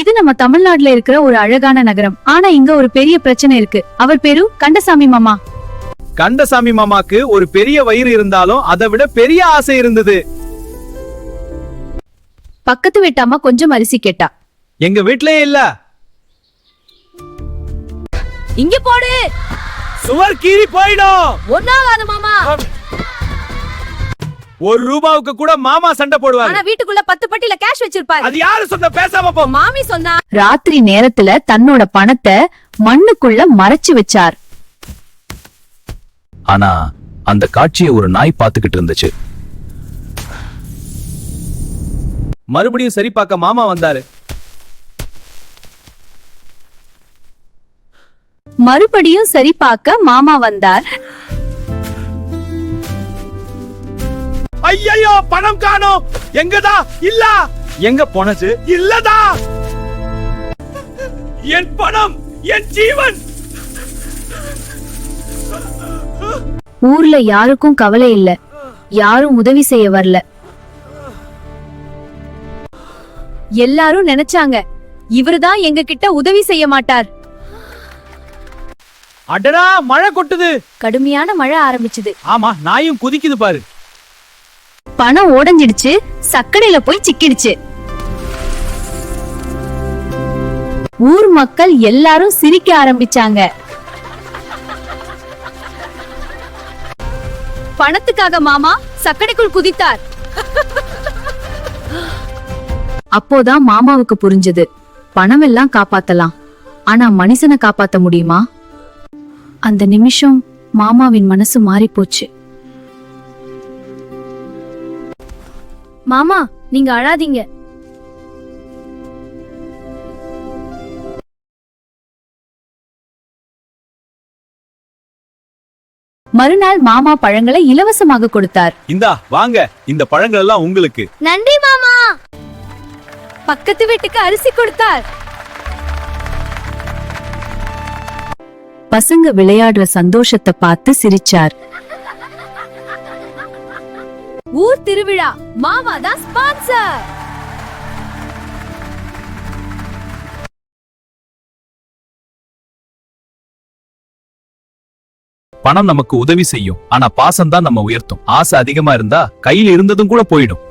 இது நம்ம தமிழ்நாட்டுல இருக்கிற ஒரு அழகான நகரம். ஆனா இங்க ஒரு பெரிய பிரச்சனை இருக்கு. அவர் பேரு கந்தசாமி மாமா. கந்தசாமி மாமாக்கு ஒரு பெரிய வயிறு இருந்தாலும் அதை விட பெரிய ஆசை இருந்தது. பக்கத்து வீட்டாமா கொஞ்சம் அரிசி கேட்டா. எங்க வீட்லயே இல்ல. இங்க போடு. சுவர் கீறி போயிடும். ஒன்னாகாது மாமா. ₹1 கூட மாமா சண்டை போடுவாரு. ஆனா வீட்டுக்குள்ள 10 பட்டில கேஷ் வச்சிருப்பாரு. அது யாரு சொன்ன? பேசாம போ. மாமி சொன்னா. ராத்திரி நேரத்துல தன்னோட பணத்தை மண்ணுக்குள்ள மறைச்சு வச்சார். ஆனா அந்த காட்சியை ஒரு நாய் பாத்துக்கிட்டு இருந்துச்சு. மறுபடியும் சரி பார்க்க மாமா வந்தாரு. மறுபடியும் சரி பார்க்க மாமா வந்தார். ஐயோ, பணம் காணோம். எங்கடா? இல்ல. எங்க போனது? இல்லடா. என் பணம், என் ஜீவன். ஊர்ல யாருக்கும் கவலை இல்ல. யாரும் உதவி செய்ய வரல. எல்லாரும் நினைச்சாங்க இவருதான் எங்க கிட்ட உதவி செய்ய மாட்டார். அடடா, மழை கொட்டுது. கடுமையான மழை ஆரம்பிச்சது. ஆமா, நாயும் குதிக்குது பாரு. பணம் ஓடஞ்சிடுச்சு. சக்கடையில போய் சிக்கிடுச்சு. ஊர் மக்கள் எல்லாரும் சிரிக்க ஆரம்பிச்சாங்க. பணத்துக்காக மாமா சக்கடைக்குள் குதித்தார். அப்போதான் மாமாவுக்கு புரிஞ்சது, பணம் எல்லாம் காப்பாத்தலாம், ஆனா மனுஷனை காப்பாத்த முடியுமா? அந்த நிமிஷம் மாமாவின் மனசு மாறி போச்சு. மாமா, நீங்க அழாதீங்க. மறுநாள் மாமா பழங்களை இலவசமாக கொடுத்தார். இந்தா வாங்க, இந்த பழங்கள் எல்லாம் உங்களுக்கு. நன்றி மாமா. பக்கத்து வீட்டுக்கு அரிசி கொடுத்தார். பசங்க விளையாடுற சந்தோஷத்தை பார்த்து சிரிச்சார். ஊர் திருவிழா, மாமா தான் ஸ்பான்சர். பணம் நமக்கு உதவி செய்யும், ஆனா பாசம் தான் நம்ம உயர்த்தும். ஆசை அதிகமா இருந்தா கையில் இருந்ததும் கூட போயிடும்.